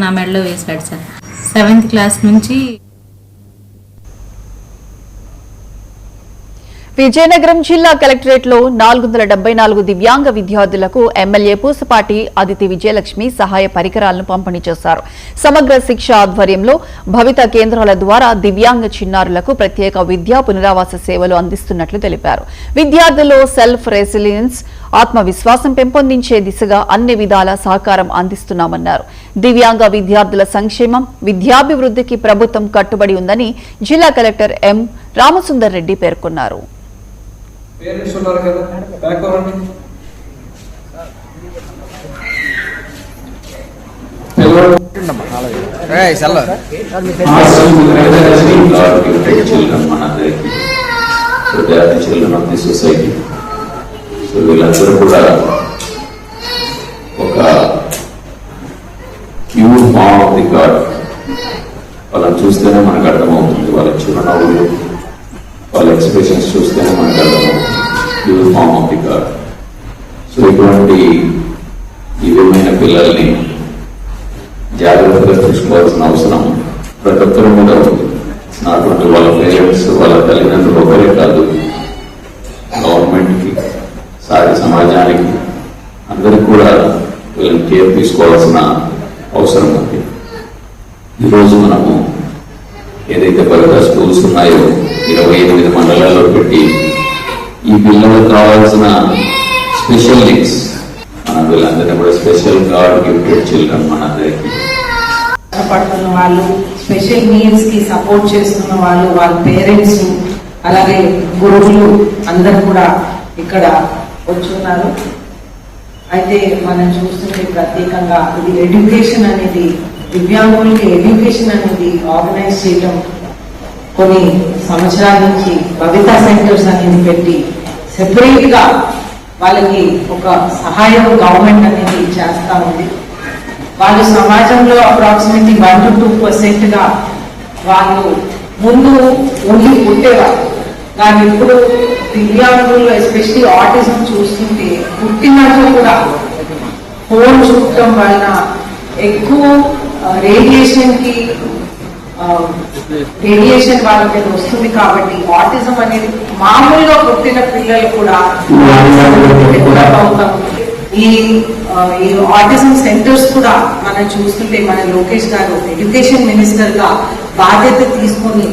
నా మెడలో వేశాడు సార్. 7th క్లాస్ నుంచి. విజయనగరం జిల్లా కలెక్టరేట్ లో 474 దివ్యాంగ విద్యార్థులకు ఎమ్మెల్యే పూసపాటి అదితి విజయలక్ష్మి సహాయ పరికరాలను పంపిణీ చేశారు. సమగ్ర శిక్ష ఆధ్వర్యంలో భవిత కేంద్రాల ద్వారా దివ్యాంగ చిన్నారులకు ప్రత్యేక విద్యా పునరావాస సేవలు అందిస్తున్నట్లు తెలిపారు. విద్యార్థుల్లో సెల్ఫ్ రెసిలియన్స్, ఆత్మవిశ్వాసం పెంపొందించే దిశగా అన్ని విధాల సహకారం అందిస్తున్నామన్నారు. దివ్యాంగ విద్యార్థుల సంక్షేమం, విద్యాభివృద్ధికి ప్రభుత్వం కట్టుబడి ఉందని జిల్లా కలెక్టర్ ఎం రామసుందర్ రెడ్డి పేర్కొన్నారు. పేరెంట్స్ ఉన్నారు కదా, బ్యాక్ అవ్వండి. వీళ్ళందరూ కూడా ఒక pure form of the god. వాళ్ళని చూస్తేనే మనకు అర్థమవుతుంది, వాళ్ళ చిరునవ్వులు, వాళ్ళ ఎక్స్ప్రెషన్స్ చూస్తేనే మనకు అర్థమవుతుంది, pure form of the god. So ఇటువంటి దివ్యమైన పిల్లల్ని జాగ్రత్తగా చూసుకోవాల్సిన అవసరం ప్రతి ఒక్కరి మీద ఉంది. నాటువంటి వాళ్ళ పేరెంట్స్, వాళ్ళ తల్లిదండ్రులు ఒకరే కాదు, గవర్నమెంట్కి, సాటి సమాజానికి, అందరికి కూడా వీళ్ళని కేర్ తీసుకోవాల్సిన అవసరం ఉంది. ఈరోజు మనము ఏదైతే భవిత స్కూల్స్ ఉన్నాయో 28 మండలాల్లో పెట్టి ఈ పిల్లలకు కావాల్సిన స్పెషల్ నీడ్స్, మన వీళ్ళందరినీ కూడా స్పెషల్ గాడ్ గిఫ్టెడ్ చిల్డ్రన్ మనందరికీ. కష్టపడుతున్న వాళ్ళు, స్పెషల్ నీడ్స్ కి సపోర్ట్ చేస్తున్న వాళ్ళు, వాళ్ళ పేరెంట్స్, అలాగే గురువులు అందరూ కూడా ఇక్కడ వచ్చున్నారు. అయితే మనం చూస్తుంటే ప్రత్యేకంగా ఇది ఎడ్యుకేషన్ అనేది, దివ్యాంగులకి ఎడ్యుకేషన్ అనేది ఆర్గనైజ్ చేయడం కొన్ని సంవత్సరాల నుంచి భవిత సెంటర్స్ అనేది పెట్టి సెపరేట్ గా వాళ్ళకి ఒక సహాయం గవర్నమెంట్ అనేది చేస్తా ఉంది. వాళ్ళు సమాజంలో అప్రాక్సిమేట్లీ 1 to 2% గా వాళ్ళు ముందు ఓన్లీ పుట్టేవారు. కానీ ఇప్పుడు దివ్యాంగులు ఎస్పెషలీ ఆటిజం చూస్తుంటే పుట్టినట్లు కూడా ఫోన్ చూడటం వలన ఎక్కువ రేడియేషన్ వాళ్ళ మీద వస్తుంది. కాబట్టి ఆటిజం అనేది మామూలుగా పుట్టిన పిల్లలు కూడా అవుతాం. ఈ ఆటిజం సెంటర్స్ కూడా మనం చూస్తుంటే మన లోకేష్ గారు ఎడ్యుకేషన్ మినిస్టర్ గా బాధ్యత తీసుకొని